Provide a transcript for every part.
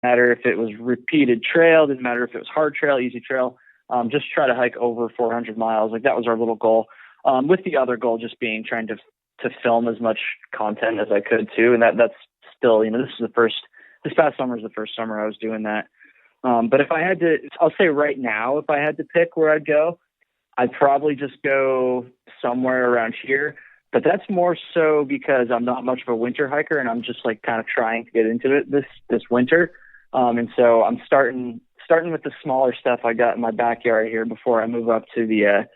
matter if it was repeated trail, didn't matter if it was hard trail, easy trail. Just try to hike over 400 miles. Like that was our little goal. With the other goal just being trying to film as much content as I could too. And that's still, this past summer is the first summer I was doing that. But if I had to, I'll say right now, if I had to pick where I'd go, I'd probably just go somewhere around here. But that's more so because I'm not much of a winter hiker and I'm just like kind of trying to get into it this winter. And so I'm starting with the smaller stuff I got in my backyard here before I move up to the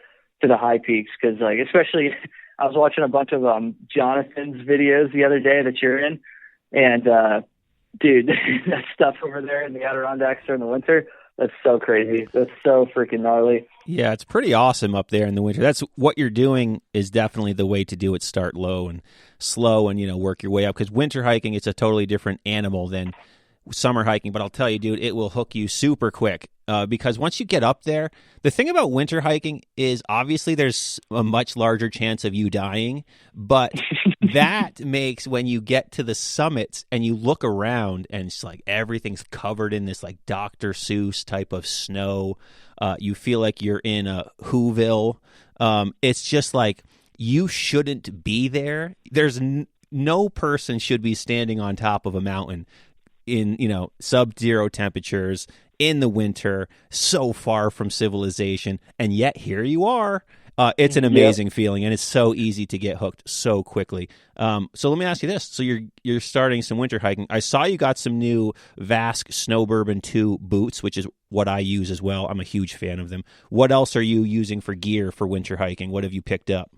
high peaks. Cause like, especially I was watching a bunch of, Jonathan's videos the other day that you're in, and, dude, that stuff over there in the Adirondacks during the winter, that's so crazy. That's so freaking gnarly. Yeah, it's pretty awesome up there in the winter. That's what you're doing is definitely the way to do it. Start low and slow and, work your way up. Because winter hiking, it's a totally different animal than summer hiking. But I'll tell you, dude, it will hook you super quick. Because once you get up there, the thing about winter hiking is obviously there's a much larger chance of you dying, but that makes when you get to the summits and you look around and it's like everything's covered in this like Dr. Seuss type of snow. You feel like you're in a Whoville. It's just like you shouldn't be there. There's no person should be standing on top of a mountain in, sub-zero temperatures in the winter, so far from civilization, and yet here you are. It's an amazing feeling, and it's so easy to get hooked so quickly. So let me ask you this. So you're starting some winter hiking. I saw you got some new Vask Snow Bourbon 2 boots, which is what I use as well. I'm a huge fan of them. What else are you using for gear for winter hiking? What have you picked up?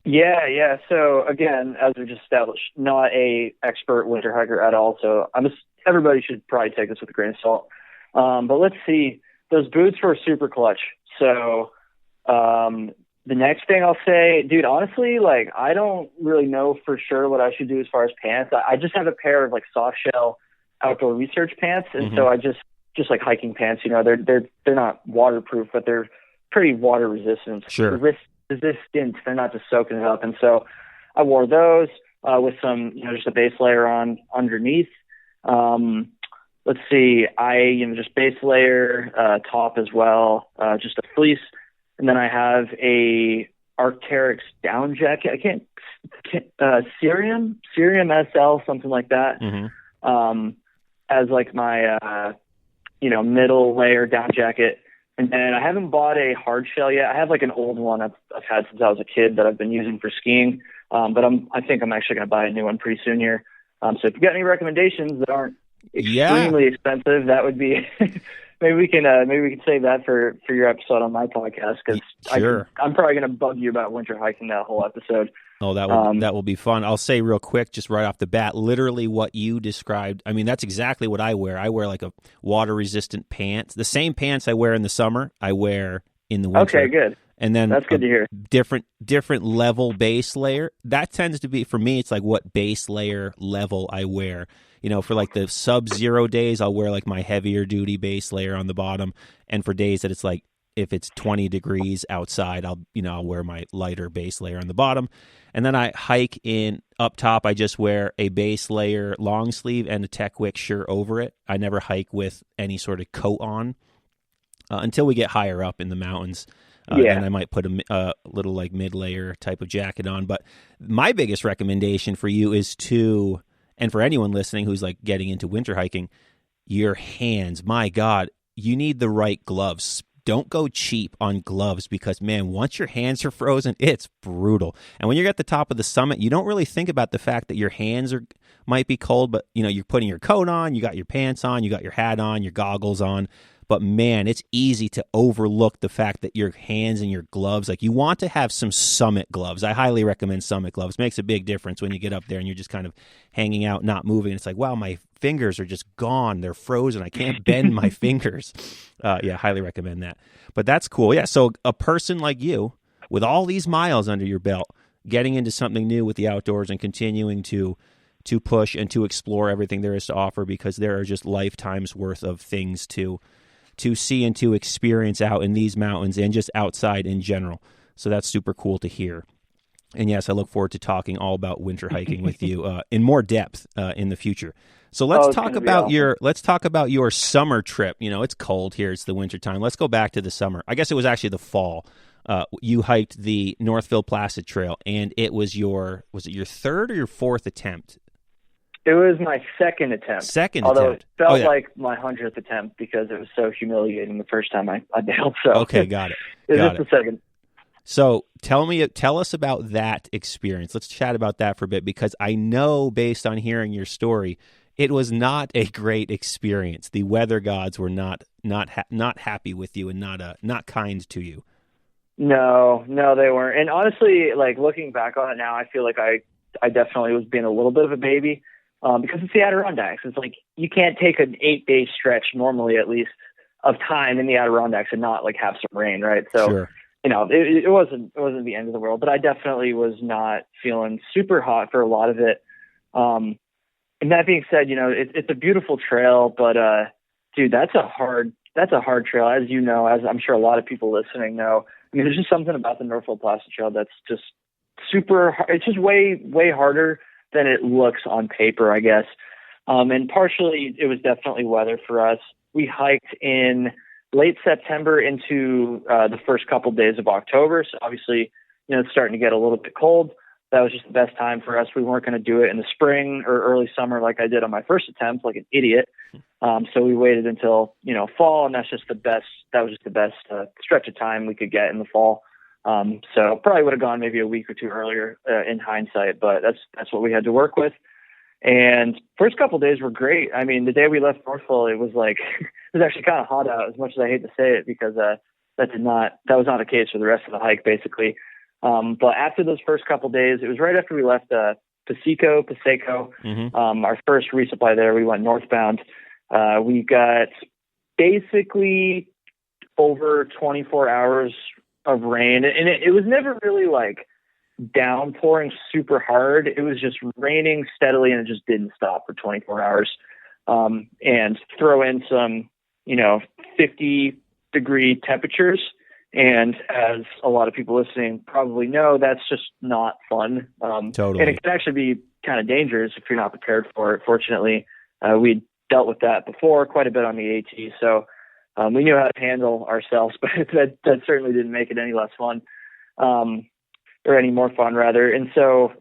Yeah. So again, as we just established, not a expert winter hiker at all. So everybody should probably take this with a grain of salt. But let's see, those boots were super clutch. So, the next thing I'll say, dude, honestly, like, I don't really know for sure what I should do as far as pants. I just have a pair of like soft shell outdoor research pants. And so I just like hiking pants, they're not waterproof, but they're pretty water resistant. Sure. Resistant. They're not just soaking it up. And so I wore those, with some, just a base layer on underneath. Let's see, just base layer, top as well, just a fleece. And then I have a Arc'teryx down jacket. Cerium SL, something like that. As like my, middle layer down jacket. And then I haven't bought a hard shell yet. I have like an old one I've had since I was a kid that I've been using for skiing. But I think I'm actually going to buy a new one pretty soon here. So if you got any recommendations that aren't extremely expensive, that would be maybe we can save that for your episode on my podcast, because I'm probably going to bug you about winter hiking that whole episode. Oh, that will be fun. I'll say real quick, just right off the bat, literally what you described. I mean, that's exactly what I wear. I wear like a water resistant pants. The same pants I wear in the summer, I wear in the winter. Okay, good. And then that's good to hear. Different level base layer. That tends to be, for me, it's like what base layer level I wear. For like the sub-zero days, I'll wear like my heavier duty base layer on the bottom. And for days that it's like, if it's 20 degrees outside, I'll wear my lighter base layer on the bottom. And then I hike in up top. I just wear a base layer long sleeve and a Techwick shirt over it. I never hike with any sort of coat on until we get higher up in the mountains. And I might put a little like mid-layer type of jacket on. But my biggest recommendation for you is and for anyone listening who's like getting into winter hiking, your hands, my God, you need the right gloves. Don't go cheap on gloves, because, man, once your hands are frozen, it's brutal. And when you're at the top of the summit, you don't really think about the fact that your hands might be cold, but, you're putting your coat on, you got your pants on, you got your hat on, your goggles on. But, man, it's easy to overlook the fact that your hands and your gloves, like, you want to have some Summit gloves. I highly recommend Summit gloves. Makes a big difference when you get up there and you're just kind of hanging out, not moving. It's like, wow, my fingers are just gone. They're frozen. I can't bend my fingers. Highly recommend that. But that's cool. Yeah, so a person like you, with all these miles under your belt, getting into something new with the outdoors and continuing to push and to explore everything there is to offer, because there are just lifetimes worth of things to see and to experience out in these mountains and just outside in general. So that's super cool to hear. And yes, I look forward to talking all about winter hiking with you in more depth in the future. So let's talk about your summer trip. You know, it's cold here. It's the wintertime. Let's go back to the summer. I guess it was actually the fall. You hiked the Northville Placid Trail, and was it your third or your fourth attempt? It was my second attempt. Although it felt like my 100th attempt because it was so humiliating the first time I bailed. So okay, got it. It was the second. So tell us about that experience. Let's chat about that for a bit, because I know, based on hearing your story, it was not a great experience. The weather gods were not happy with you and not kind to you. No, they weren't. And honestly, like looking back on it now, I feel like I definitely was being a little bit of a baby because it's the Adirondacks. It's like you can't take an 8-day stretch normally, at least, of time in the Adirondacks and not like have some rain, right? So. Sure. You know, it wasn't the end of the world, but I definitely was not feeling super hot for a lot of it. And that being said, you know, it's a beautiful trail, but dude, that's a hard trail, as you know, as I'm sure a lot of people listening know. I mean, there's just something about the Northville Placid Trail that's just super. It's just way harder than it looks on paper, I guess. And partially, it was definitely weather for us. We hiked in late September into the first couple days of October. So obviously, you know, it's starting to get a little bit cold. That was just the best time for us. We weren't going to do it in the spring or early summer like I did on my first attempt, like an idiot. So we waited until, you know, fall, and that was just the best stretch of time we could get in the fall. So probably would have gone maybe a week or two earlier in hindsight, but that's what we had to work with. And first couple of days were great. I mean, the day we left Northville, it was like it was actually kind of hot out, as much as I hate to say it, because that was not the case for the rest of the hike, basically. But after those first couple of days, it was right after we left Paseco. Mm-hmm. Our first resupply there, we went northbound. We got basically over 24 hours of rain, and it was never really like downpouring super hard. It was just raining steadily, and it just didn't stop for 24 hours. And throw in some, 50-degree temperatures. And as a lot of people listening probably know, that's just not fun. Totally. And it can actually be kind of dangerous if you're not prepared for it. Fortunately, we dealt with that before quite a bit on the AT. So we knew how to handle ourselves, but that certainly didn't make it any less fun. Or any more fun, rather. And so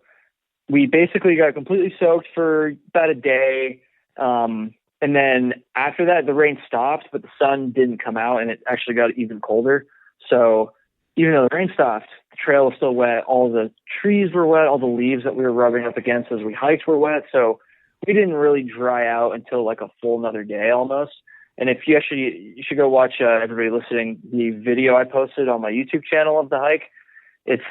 we basically got completely soaked for about a day. And then after that, the rain stopped, but the sun didn't come out, and it actually got even colder. So even though the rain stopped, the trail was still wet. All the trees were wet. All the leaves that we were rubbing up against as we hiked were wet. So we didn't really dry out until like a full another day almost. And you should go watch, everybody listening, the video I posted on my YouTube channel of the hike. It's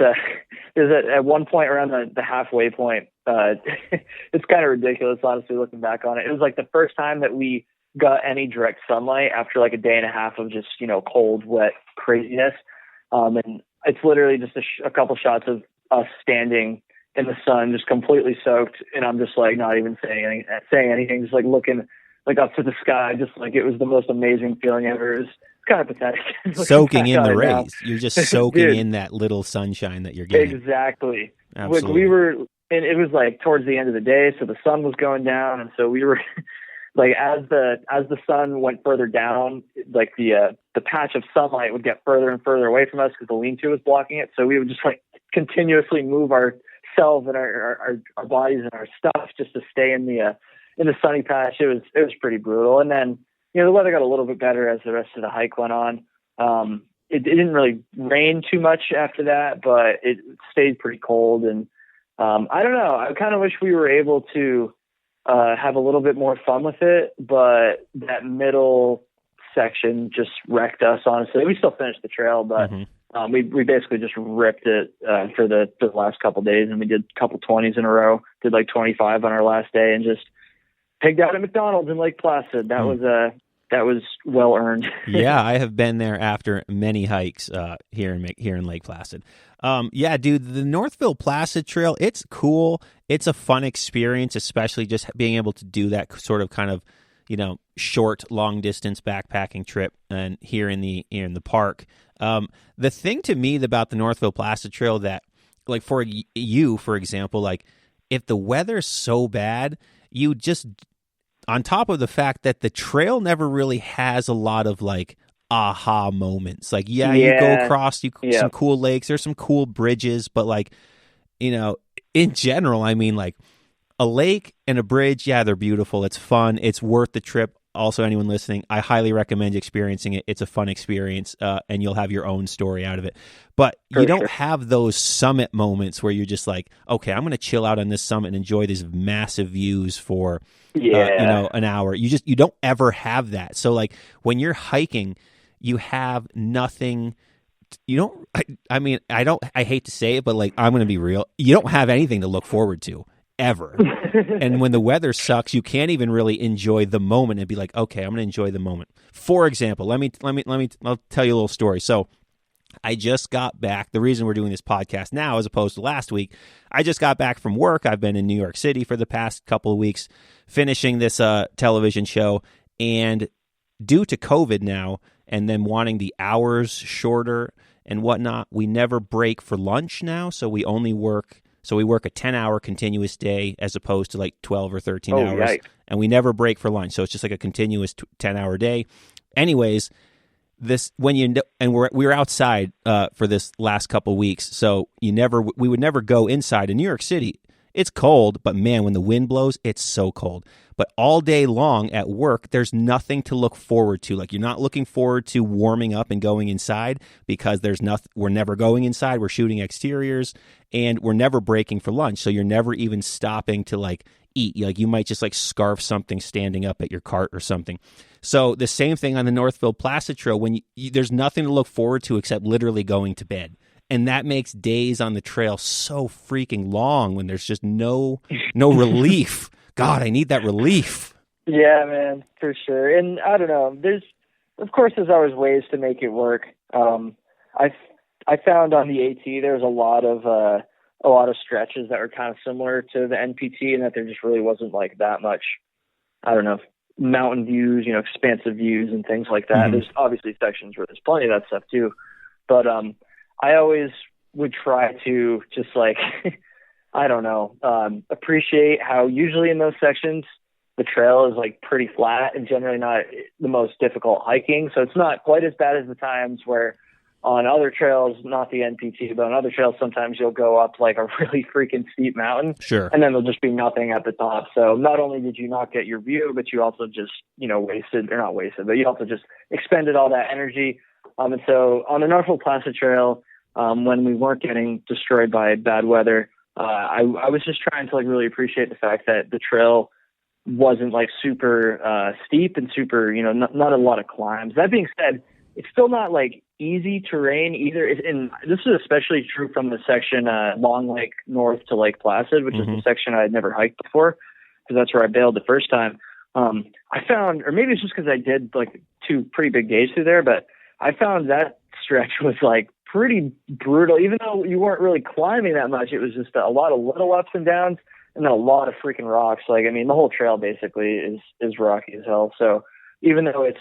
there's at one point around the halfway point. It's kind of ridiculous, honestly, looking back on it. It was like the first time that we got any direct sunlight after like a day and a half of just, cold, wet craziness. And it's literally just a couple shots of us standing in the sun, just completely soaked. And I'm just like not even saying anything, just like looking like up to the sky, just like it was the most amazing feeling ever. It was kind of pathetic. Soaking in the rays. You're just soaking in that little sunshine that you're getting. Exactly. Absolutely. And it was like towards the end of the day, so the sun was going down, and so we were like as the sun went further down, like the patch of sunlight would get further and further away from us because the lean-to was blocking it. So we would just like continuously move ourselves and our bodies and our stuff just to stay in the sunny patch. It was pretty brutal. And then the weather got a little bit better as the rest of the hike went on. It didn't really rain too much after that, but it stayed pretty cold. And I don't know. I kind of wish we were able to have a little bit more fun with it, but that middle section just wrecked us, honestly. We still finished the trail, but we basically just ripped it for the last couple of days, and we did a couple 20s in a row, did like 25 on our last day, and just pigged out at McDonald's in Lake Placid. That was well earned. Yeah, I have been there after many hikes here in Lake Placid. Yeah, dude, the Northville Placid Trail, it's cool. It's a fun experience, especially just being able to do that sort of kind of, short, long distance backpacking trip and here in the park. The thing to me about the Northville Placid Trail that, like for you, for example, like if the weather's so bad, you just on top of the fact that the trail never really has a lot of like aha moments. Like, you go across some cool lakes, there's some cool bridges, but like, in general, I mean, like a lake and a bridge, they're beautiful. It's fun. It's worth the trip. Also, anyone listening, I highly recommend experiencing it. It's a fun experience, and you'll have your own story out of it. But you don't have those summit moments where you're just like, okay, I'm going to chill out on this summit and enjoy these massive views for, an hour. You don't ever have that. So like when you're hiking, you have nothing. You don't. I hate to say it, but like I'm going to be real. You don't have anything to look forward to ever. And when the weather sucks, you can't even really enjoy the moment and be like, okay, I'm going to enjoy the moment. For example, I'll tell you a little story. So I just got back. The reason we're doing this podcast now as opposed to last week, I just got back from work. I've been in New York City for the past couple of weeks finishing this television show. And due to COVID now and then wanting the hours shorter and whatnot, we never break for lunch now. So we only work. So we work a 10-hour continuous day as opposed to like 12 or 13 hours. Yikes. And we never break for lunch. So it's just like a continuous 10-hour day. Anyways, we were outside for this last couple weeks. So we would never go inside. In New York City, it's cold, but man, when the wind blows, it's so cold. But all day long at work, there's nothing to look forward to. Like, you're not looking forward to warming up and going inside because we're never going inside. We're shooting exteriors and we're never breaking for lunch. So you're never even stopping to like eat. Like, you might just like scarf something standing up at your cart or something. So the same thing on the Northfield Placid Trail, when there's nothing to look forward to except literally going to bed. And that makes days on the trail so freaking long when there's just no relief. God, I need that relief. Yeah, man, for sure. And I don't know. There's always ways to make it work. I found on the AT there was a lot of stretches that were kind of similar to the NPT, and that there just really wasn't like that much, I don't know, mountain views, expansive views and things like that. Mm-hmm. There's obviously sections where there's plenty of that stuff too, but I always would try to just like, I don't know, appreciate how usually in those sections the trail is like pretty flat and generally not the most difficult hiking. So it's not quite as bad as the times where on other trails, not the NPT, but on other trails, sometimes you'll go up like a really freaking steep mountain. Sure. And then there'll just be nothing at the top. So not only did you not get your view, but you also just, but you also just expended all that energy. And so on the Northfield Placid Trail, when we weren't getting destroyed by bad weather, I was just trying to like really appreciate the fact that the trail wasn't like super steep and super, not a lot of climbs. That being said, it's still not like easy terrain either. And this is especially true from the section Long Lake North to Lake Placid, which mm-hmm. is the section I had never hiked before, because that's where I bailed the first time. I found, or maybe it's just because I did like 2 pretty big days through there, but I found that stretch was like pretty brutal. Even though you weren't really climbing that much, it was just a lot of little ups and downs and then a lot of freaking rocks. Like, I mean, the whole trail basically is rocky as hell. So even though it's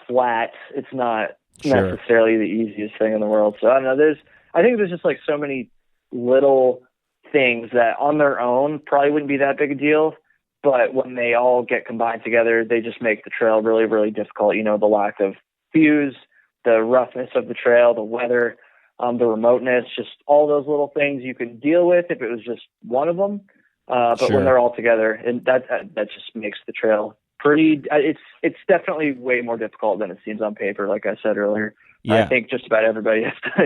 flat, it's not necessarily the easiest thing in the world. So I don't know, I think there's just like so many little things that on their own probably wouldn't be that big a deal, but when they all get combined together, they just make the trail really, really difficult. The lack of views, the roughness of the trail, the weather, the remoteness, just all those little things you can deal with if it was just one of them. But when they're all together, and that just makes the trail pretty, it's definitely way more difficult than it seems on paper, like I said earlier. Yeah. I think just about everybody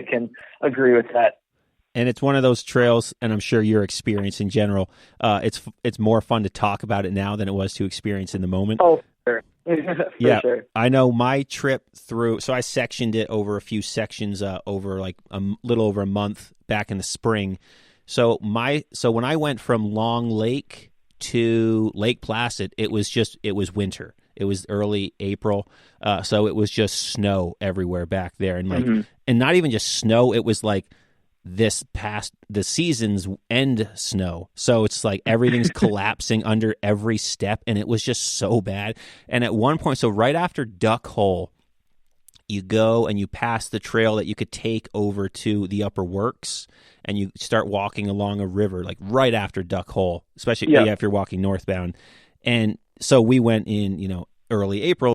can agree with that. And it's one of those trails, and I'm sure your experience in general, it's more fun to talk about it now than it was to experience in the moment. Oh, sure. Yeah, sure. I know my trip through, so I sectioned it over a few sections over like a little over a month back in the spring. So when I went from Long Lake to Lake Placid, it was winter. It was early April, so it was just snow everywhere back there, and like, mm-hmm. and not even just snow. It was like the season's end snow. So it's like everything's collapsing under every step, and it was just so bad. And at one point, so right after Duck Hole, you go and you pass the trail that you could take over to the Upper Works, and you start walking along a river, like right after Duck Hole, especially if you're walking northbound. And so we went in, early April.